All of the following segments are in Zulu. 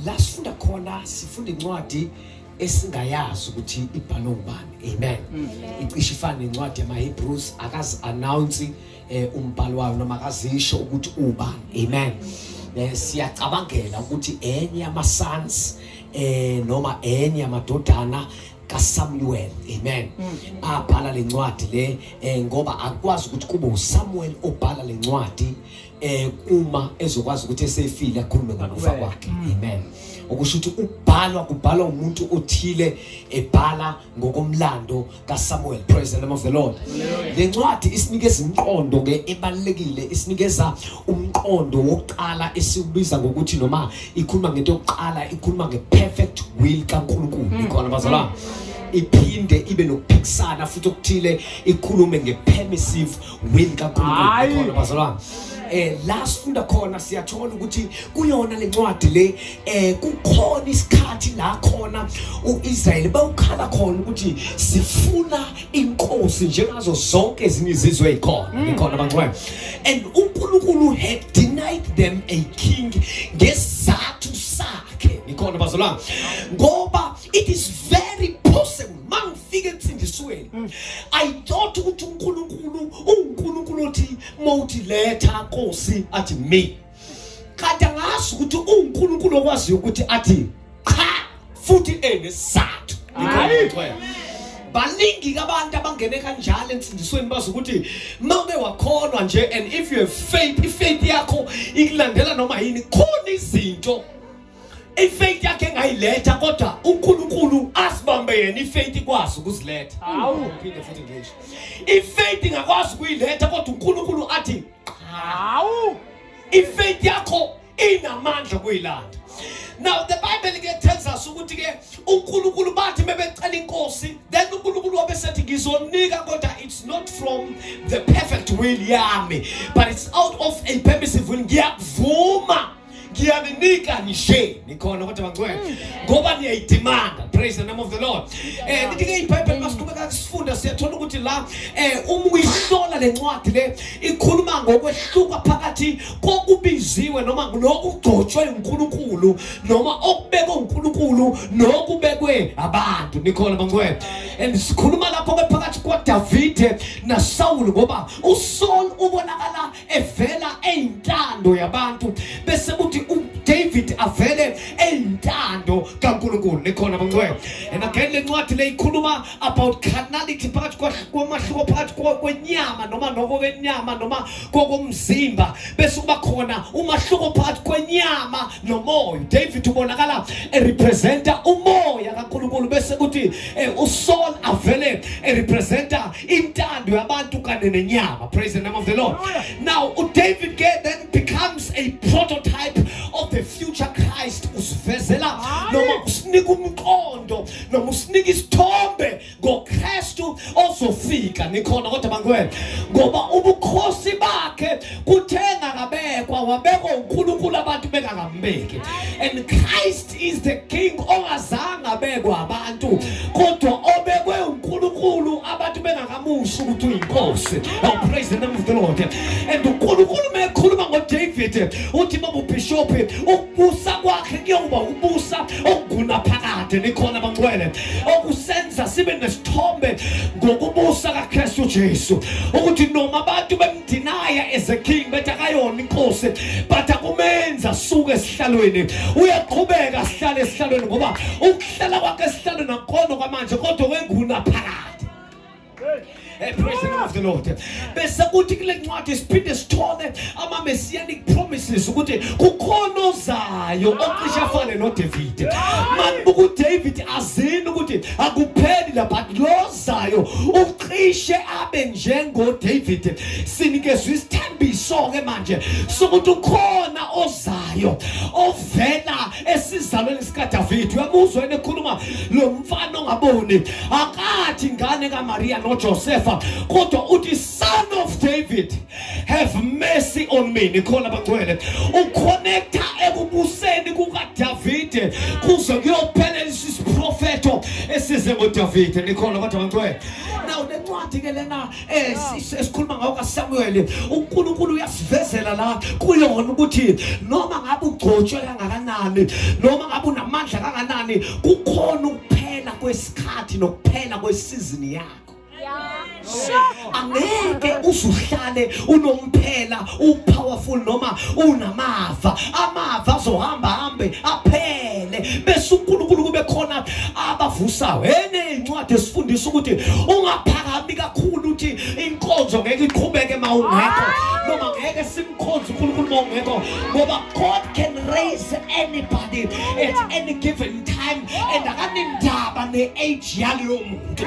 la sifunda khona sifunda incwadi esingayazi ukuthi ibhalwe ngubani. Amen. Icishe ifana nencwadi yamaHebrews akazi announce umbhalo wayo noma akazisho ukuthi ubani. Amen. Siyacabangela ukuthi enye yama-sons noma enye yamadodana kaSamuel. Amen. Abhala lencwadi le ngoba akwazi ukuthi kube uSamuel obhala lencwadi uma ezokwazi ukuthi esefile akhulume nganofa kwakhe. Amen. Okusho ukuthi kubhalwa umuntu othile ebhala ngokomlando kaSamuel. Praise the name of the Lord. Le ncwadi isinikeza umqondo ke ebalekile, isinikeza umqondo wokuqala esiubiza ngokuthi noma ikhuluma ngento yokuqala, ikhuluma ngeperfect will kaNkulunkulu. Ikhona bazalwane. Iphinde ibe nokuphikisana futhi okuthile ikhulume ngepermissive will kaNkulunkulu. Ikhona bazalwane. La sifunda khona siyathola ukuthi kuyona lencwadi le kukhona isikhathi la khona uIsrael bawukhala khona ukuthi sifuna inkosi njengazo zonke ezinye izizwe ezikhona. Ikhona bangcwele. And uNkulunkulu had denied them a king ngesizathu sakhe. Ikhona bazalwane. Ngoba it is very possible mangifike emsindisweni I thought ukuthi uNkulunkulu othi mawuthi letha Nkosi athi me kanti angazi ukuthi uNkulunkulu okwaziyo ukuthi athi cha futhi enesizathu. Baningi abantu abangene kanjalo emsindisweni bazi ukuthi mawuke wakhonwa nje, and if you have faith, ifaith yakho ikulandela noma yini, khona izinto ifaith yakhe engayiletha kodwa uNkulunkulu asibambe yena ifaith ikwazi ukuziletha. Hawu phinde futhi ngisho ifaith ingakwazi ukuyiletha kodwa uNkulunkulu athi hawu ifaith yakho inamandla kuyilanda. Now the Bible tells us ukuthi ke uNkulunkulu bathi mebecela inkosi, then uNkulunkulu wabesethi ngizonika kodwa it's not from the perfect will yami but it's out of a permissive will. Ngiyavuma ngiyanika nje nikhona kodwa bangcwele ngoba niyayidemanda. Praise the name of the Lord. Nithi ke iBhayibheli masiqhubeka sifunda siyathola ukuthi la uma uyihlola lencwadi le ikhuluma ngokwehluka phakathi kokubiziwe noma nokugcotshwe uNkulunkulu noma okubekwe uNkulunkulu nokubekwe abantu. Nikhona bangcwele. And sikhuluma lapho ke phakathi kwaDavid naSaul ngoba uSaul ubonakala evela eyintando yabantu bese kuthi David avele eyintando kaNkulunkulu. Nikhona bangcwele. And again le ncwadi le ikhuluma about carnality phakathi kwamahluko phakathi kwenyama noma nokwenyama noma kokomzimba bese kuba khona umahluko phakathi kwenyama nomoya. David ubonakala representa umoya kaNkulunkulu bese kuthi uSaul avele representa intando yabantu kanye nenyama. Praise the name of the Lord. Now David then becomes a prototype of the future Christ usivezela noma usinika umqondo noma usinika isithombe ngoKristu ozofika. Nikhona kodwa bangcwele ngoba ubukhosi bakhe kuthenga ngabekwa wabekwa uNkulunkulu abantu bengangambeki. And Christ is the king ongazange abekwa abantu kodwa obekwe uNkulunkulu abantu bengangamushi ukuthi uyinkosi. Oh, praise the name of the Lord. And uNkulunkulu mekhuluma ngoDavid uthi babubishop ukubusa kwakhe kuyoba ubusa okuguna phakade. Nikhona bangcwele okusenza sibe nesithombe ngokubusa kaKristu Jesu ukuthi noma abantu bemdinaya as a king bethi akayona inkosi but akumenza suke esihlalweni uyaqhubeka sihlale esihlalweni ngoba ukuhlala kwakhe esihlalweni akukona kwamanje kodwa wenguna phakade. Praise the name of the Lord. Bese kuthi kule ncwadi siphinde sithole ama-messianic promises ukuthi kukhona ozayo ocishe afane noDavid. Manje uDavid azini ukuthi akupheli la but lozayo ucishe abe njengoDavid. Sinikezwe isithembiso ke manje sokuthi ukhona ozayo ovela esizalweni sikaDavid. Uyamuzwa yena ekhuluma lo mfana ongaboni akathi ingane kaMaria noJoseph kodwa uthi son of David have mercy on me. Nikhona bangcwele uconnecta ekubuseni kukaDavid kuze kuyophelelisa isiprofeto esize ngoDavid. Nikhona kodwa bangcwele. Now the ncwadi incwadi ke lena esikhuluma ngayo kaSamuel uNkulunkulu uyasivezela la kuyona ukuthi noma ngabe ugcotshwe kangakanani noma ngabe unamandla kanganani kukhona ukuphela kwesikhathi nokuphela kwesizini yakho. Angeke usuhlale unomphela upowerful noma unamava amava azohamba hambe aphele bese uNkulunkulu kube khona abavusayo. Incwadi esifundisa ukuthi ungaphakami kakhulu uthi inkonzo ngeke iqhubeke mawungekho noma ngeke simkhonze uNkulunkulu mawungekho ngoba God can raise anybody at any given time and akanindaba ne-age yaloyo muntu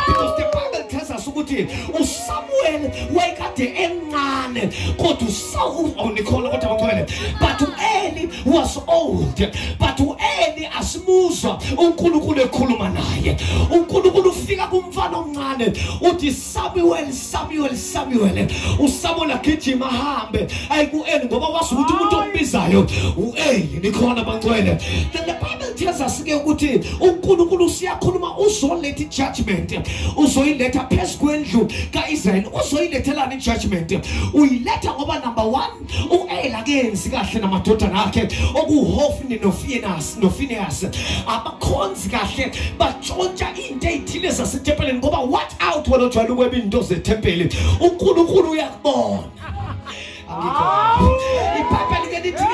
because the Bible tells us ukuthi uSamuel wayekade emncane kodwa uSaul onikhola kodwa bangcwele but uEli was old but uEli asimuzwa uNkulunkulu ekhuluma naye. uNkulunkulu ufika kumfana omncane uthi Samuel Samuel Samuel uSamuel agijima ahambe ayi kuEli ngoba wazi ukuthi umuntu ombizayo uEli nikhona bangcwele. Then the Bible tells us ke ukuthi uNkulunkulu siyakhuluma uzoletha judgment uzoyiletha phezu kwendlu kaIsrael uzoyilethelana ijudgment uyiletha ngoba number 1 uEli akenzi kahle namadodana akhe okuHofni noFinehas abakhonzi kahle batshontsha into ezithile zasethempelini ngoba watch out wena ojwayele ukweba into zethempeli uNkulunkulu uyakubona. iBhayibheli ke lithi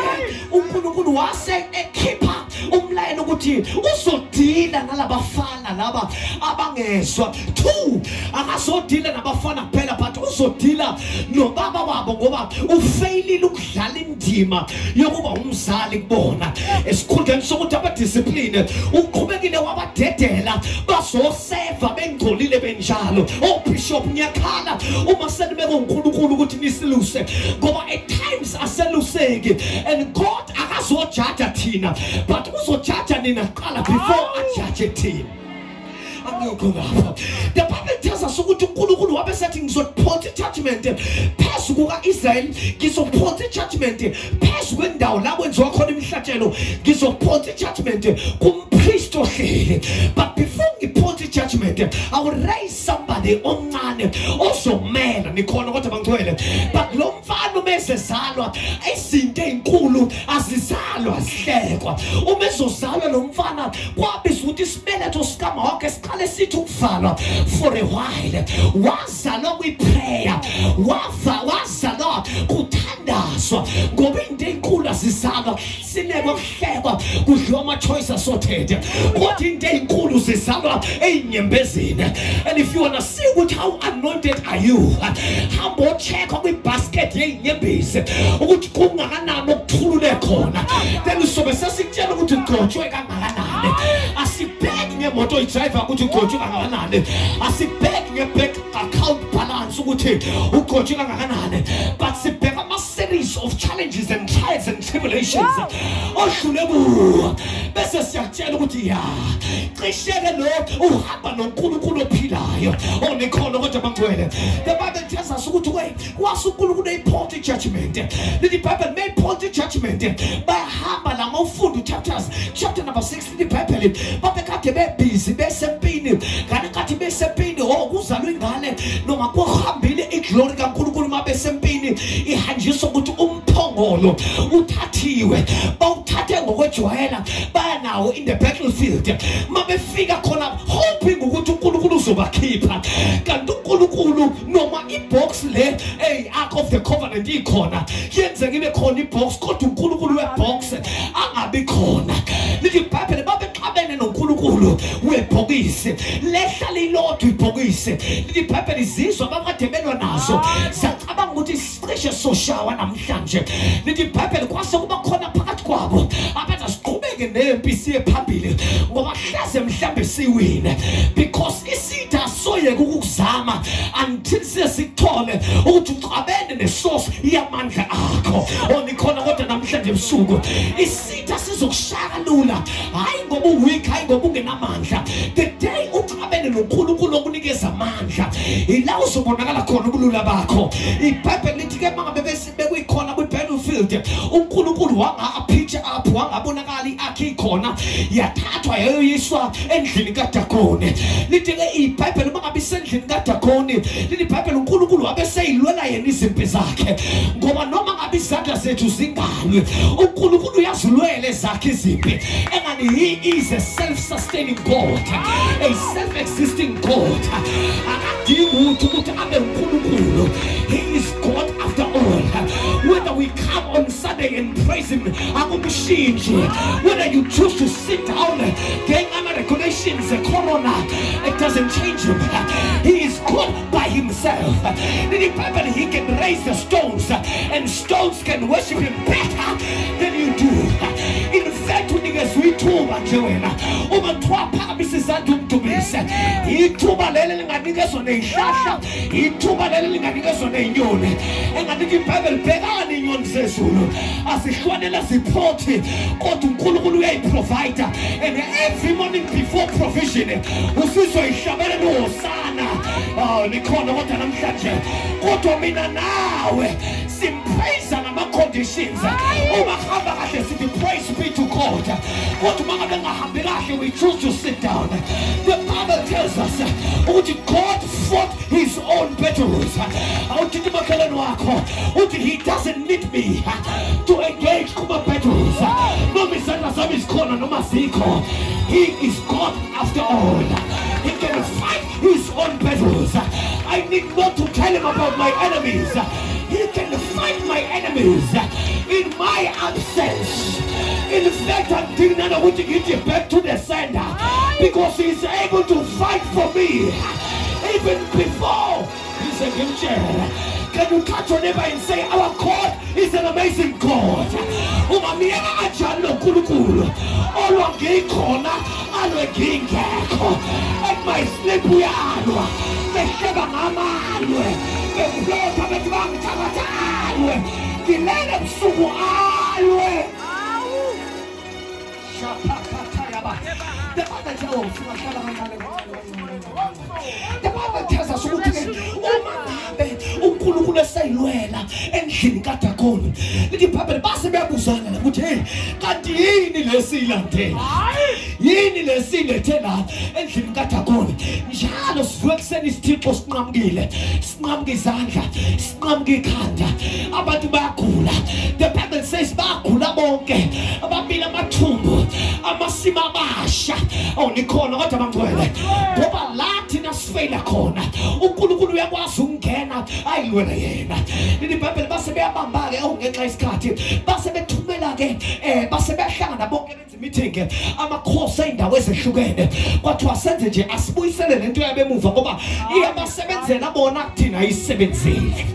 uNkulunkulu wase ekhipha umlayelo ukuthi uzodila nalabafana laba abangezwa. 2 akazodila nabafana kuphela but uzodila nobaba wabo ngoba ufailile ukudlala indima yokuba umzali kubona esikhundleni sokuthi abadiscipline uqhubekile wabadedela bazoseva bengcolile benjalo. Bishop ngiyakhala uma senibeke uNkulunkulu ukuthi nisiluse ngoba at times aseluseki and God akazojaja thina but uzojaja nina qala before ajudge thina. The Bible tells us ukuthi uNkulunkulu wabesethi ngizophonsa judgment phezu kukaIsrael ngizophonsa judgment phezu kwendawo la kwenziwa khona imihlatshelo ngizophonsa judgment kumpriest ohleli but before ngiphonsa judgment I will raise somebody omncane ozomela nikhona kodwa bangcwele but lo mfana umezezalwa izinto ezinkulu azizalwa asihlekwa uma ezozalwa lo mfana kwabizwa ukuthi isibeletho sikama wakhe sithi ukuvalwa for a while wazalwa kwiprayer wazalwa kuthandazwa ngoba into enkulu azizalwa sineke ukuhlekwa kudliwa ama-choice asothethe kodwa into enkulu zizalwa ey'nyembezini. And if you wanna see ukuthi how anointed are you hamba ochecka kwibasket yey'nyembezi ukuthi kungakanani okuthulule khona then sobe sesikutshela ukuthi ugcotshwe kangakanani asibheki ngemoto oyidrayiva ukuthi ugcotshwe kangakanani asibheki ngebank account balance ukuthi ugcotshwe kangakanani but sibheka ama-series of challenges and trials and tribulations odlule kuwo bese siyakutshela ukuthi ya cisheke lo uhamba noNkulunkulu ophilayo onikhona kodwa bangcwele. The Bible tells us ukuthi wase uNkulunkulu eyiphonsa judgment lithi Bible meyiphonsa judgment bayahamba la mawufunda chapter number 6 lithi Bible babekade bebhizi besempini kanti besempini kuzalwa ingane noma kuhambile iglory kaNkulunkulu mabesempini ihanjiswa ukuthi umphongolo uthathiwe bawuthathe ngokwejwayela bayanawo in the battlefield mabefika khona hoping ukuthi uNkulunkulu uzobakhipha kanti uNkulunkulu noma ibox le Ark of the Covenant ikhona yenze kibe khona ibox kodwa uNkulunkulu webox angabi khona. Lithi iBhayibheli babexabene noNkulunkulu webhokisi lehlala ilodwa ibhokisi lithi iBhayibheli izizwa babakade belwa nazo sacabanga ukuthi isicishe soshawa namhlanje. Lithi iBhayibheli kwase kuba khona phakathi kwabo abaza siqhubeke nempi siye phambili ngoba hlaze mhlambe siwine because isitha soyeka ukuzama until sesithole ukuthi uqabene nesource yamandla akho onikhona kodwa namhlanje ebusuku isitha sizokushaka lula hayi ngoba uweak hayi ngoba ungenamandla. The day uqabene uhlangane noNkulunkulu okunikeza amandla ila uzobonakala khona ubulula bakho. iBhayibheli lithi ke mangabe bekuyikhona kwi-battlefield uNkulunkulu wanga-appear up wangabonakali akhe ikhona yathathwa yayoyiswa endlini kaDagoni. lithi ke iBhayibheli mangabe isendlini kaDagoni lithi iBhayibheli uNkulunkulu wabe seyilwela yena izimpi zakhe ngoba noma ngabe izandla zethu zingalwe uNkulunkulu uyazilwela zakhe izimpi. And he is a self-sustaining God, a self-existing God. He is God after all. Whether we come on Sunday and praise him, whether you choose to sit down, getting under regulations, corona, it doesn't change him. He is God by himself. In the Bible, he can raise the stones, and stones can worship him better than you do. In fact, when you get sweet to Joanna, over 12 promises and to be said, he took a little niggas on a shasha, he took a little niggas on a yone, and I think you Bible began in your Zulu as a Shwanela support or to Kulu provider, and every morning before provision, who says so Shabano Sana, oh, Nicola, what I'm such go to me now, sim praise and my conditions. Oh, my praise be to God. What we choose to sit down. The Bible tells us God fought his own battles. He doesn't need me to engage my battles. He is God after all. He can fight his own battles. I need not to tell him about my enemies. He can fight my enemies in my absence. In fact, I'm thinking I want to get you back to the center because he's able to fight for me even before he's a good chair. Can you touch your neighbor and say, our God is an amazing God? At my sleep we are the the Bible tells us uNkulunkulu esayilwela endlini kaDagoni. Lithi iBhayibheli base beyabuzana ukuthi hey kanti yini lesilandela? Yini lesilethe la endlini kaDagoni? Njalo sivuke kuseni isithixo sinqamukile, sinqamuka izandla, sinqamuka ikhanda. Abantu bayagula. The Bible says bayagula bonke. Ababili amathumbu, amasima abasha. Oh nikhona kodwa bangcwele. Ngoba lathi nasifela khona uNkulunkulu uyakwazi ukungena ayilwela yena. Lithi iBhayibheli base beyabamba ke ngenxa isikhathi base bethumela ke base behlangana bonke benza meeting amakhosi eindawo ezehlukene kwathiwa senze nje asibuyisele lento yabemuva ngoba iyabasebenzela bona kuthina ayisebenzile.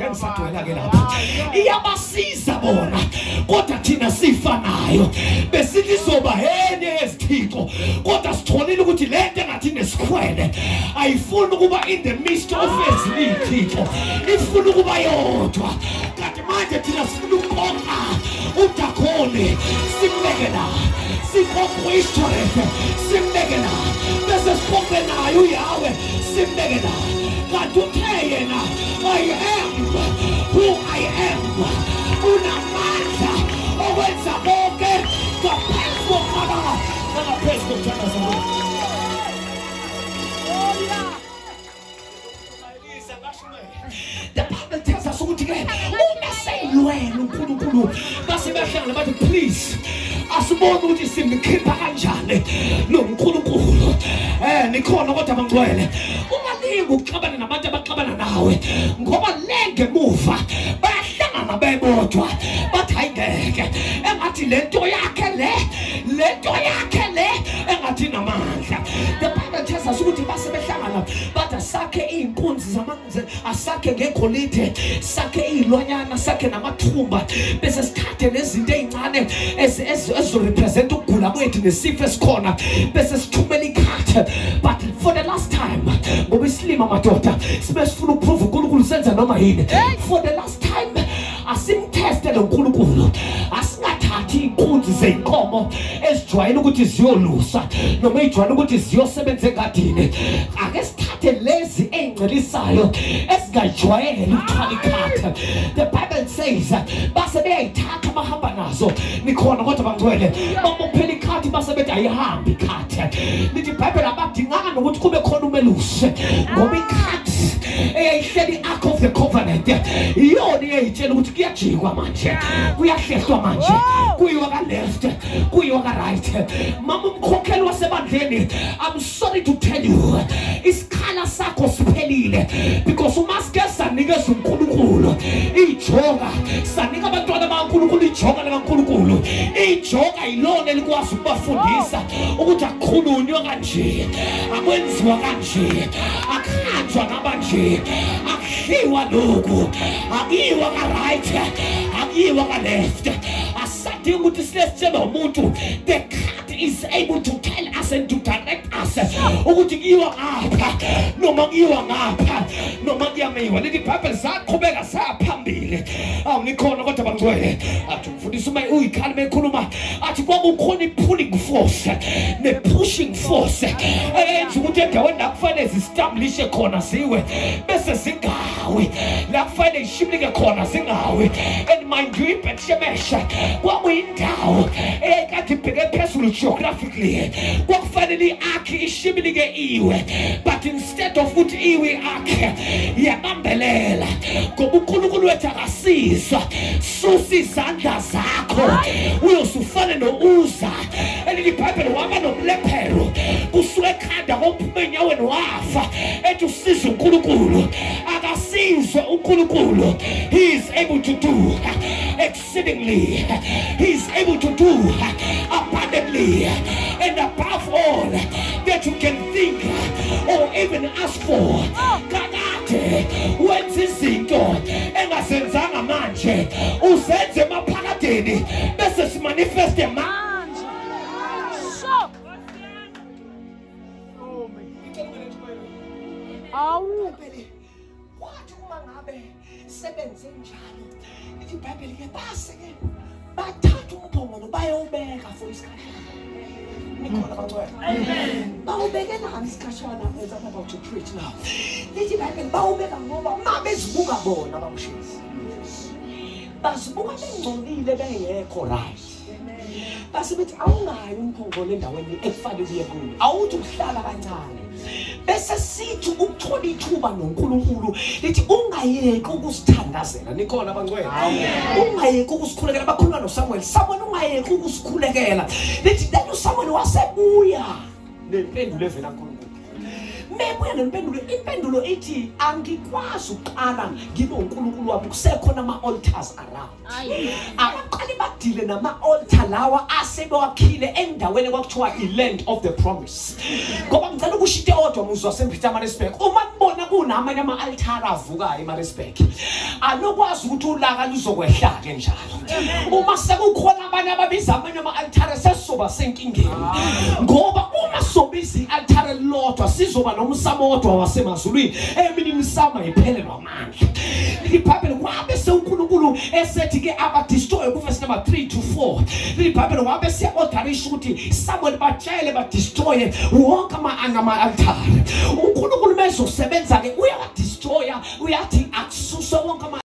Ngisathola ke lapha iyabasiza bona kodwa thina sifanayo besithi soba henye yesithixo kodwa sitholile ukuthi lento engathi nesikhwele ayifuni ukuba in the midst of ezithixo ifuna ukuba yodwa. Kanti manje thina sifuna ukonga uDagoni simbekela sikhokho history simbekela bese sikhokhe nayo uYahweh simbekela. kanti uthe yena I am who I am unamandla okwenza konke ngaphezu komhlaba nangaphezu komhlaba zonke. The Bible tells us ukuthi ke uma seyilwela uNkulunkulu base bahlangana bathi please asibone ukuthi simkhipha kanjani noNkulunkulu nikhona kodwa bangcwele ungalingi ukuxabana nabantu abaxabana nawe ngoba lenge muva bayahlangana bebodwa bathi ayingeke engathi lento yakhe le engathi namandla. The Bible tells us ukuthi base behlangana bathi asakhe inkunzi zamanzi asakhe ngegolide sakhe izilwanyana sakhe namathumba bese sithathe nezinto ezincane ezirepresent ukugula kwethu nesifo esikhona bese sithumela ikhathe. But for the last time ngoba isilima madoda sibe sifuna ukuprove uNkulunkulu senza noma yini. For the last time asimteste lo uNkulunkulu asingathathi ngathi inkunzi zenkomo ezijwayele ukuthi ziyolusa noma ejwayele ukuthi ziyosebenza engadini. Ake sithathe lezi engcelisayo esingajwayele ukuthwala ikhatha. The Bible says base beyayithatha bahamba nazo nikhona kodwa bangcwele bamophela ikhathi base bethi ayihambi ikhatha. Lithi iBhayibheli abadinganga nokuthi kube khona umelusi ngoba ikhathi eyayihleli i-Ark of the Covenant iyona eyayitshela ukuthi kuyajikwa manje, kuyahlehlwa manje, kuyiwa ka left, kuyiwa ka right. Mama umkhokheli wasebandleni, I'm sorry to tell you, isikhala sakho siphelile because umaske sanikeza uNkulunkulu ijoka, sanika abantwana bakaNkulunkulu ijoka likaNkulunkulu. Ijoka yilona elikwazi ukubafundisa ukuthi akukhulunywa kanje, akwenziwa kanje, akhanjwa ngabanje, akiwa lokhu, akiwa ka right, akiwa ka left. Asadinga ukuthi silesitshela umuntu the cat is able to tell us and to direct us ukuthi kiwa ngapha noma kiwa ngapha noma kuyamiwa. Leli iBhayibheli saqhubeka saphambili. Ngikhona kodwa bangcwele athi umfundisi uma uyikhalima ekhuluma athi kwakukhona i-pulling force ne-pushing force eyenza ukuthi endaweni la kufanele zistablishe khona ziwe bese zingawi, la kufanele ishimlike khona zingawi. And mind you, iBethshemesha kwakuyindawo eyayikade ibheke phezulu geographically, kwakufanele i-akhi ishimlike iwe, but instead of ukuthi iwe i-akhi yabambelela ngoba uNkulunkulu wethu akasizwa. Susa izandla zakho uyosufane no-Uza. Leli iBhayibheli waba nomlephero kusuka ekhanda kophuma enyaweni wafa ethi usiza uNkulunkulu. Akasizwe uNkulunkulu. He is able to do exceedingly, he is able to do abundantly and above all that you can think or even ask for. Kakade wenza izinto engasenzanga manje uzenze emaphakadeni bese simanifeste manje. Wathi uma ngabe sebenze njalo, lithi iBhayibheli ke base ke bathatha umphongolo bayobeka for isikhathi. Nikhona bangcwele. Amen. Bawubeke nani isikhashana as I'm about to preach now. Lithi iBhayibheli bawubeka ngoba uma bezibuka bona bamshisi, bazibuka bengcolile bengekho right. Base bethi awungayi umphongolo endaweni ekufanele uye kuyo, awuthi uhlala kancane. Bese sithi ukuthola ithuba noNkulunkulu lithi ungayeki ukusithandazela. Nikhona bangcwele. Ungayeki ukusikhulekela. Bakhuluma noSamuel, Samuel ungayeki ukusikhulekela. Lithi then uSamuel wasebuya nempendulo evela kuNkulunkulu. Mebuya nempendulo ithi angikwazi uqala ngibe uNkulunkulu wami kusekhona ama-altars around. Abaqali badile nama-altar lawa asebewakhile endaweni kwakuthiwa i-land of the promise. Ngoba ngicela ukushite odwa muzi waseMpitamarisburg, uma nibona kunamanye ama-altar avukayo eMarisburg, alokwazi ukuthi ulaka luzokwehla-ke njalo. Uma sekukhona abanye ababiza amanye ama-altar sesizoba senkingeni ngoba uma sobiza i-altar lodwa sizoba nomsamo wodwa wasemazulwini, eminye imisamo iphelelwa amandla. iBhayibheli wabe seUNkulunkulu esethi ke abadestroy kuverse number 3 to 4. iBhayibheli wabe seorderisha ukuthi Samuel batshele badestroy wonke ama-altar. uNkulunkulu mezosebenza ke uyabadestroya, uyathi akususwe wonke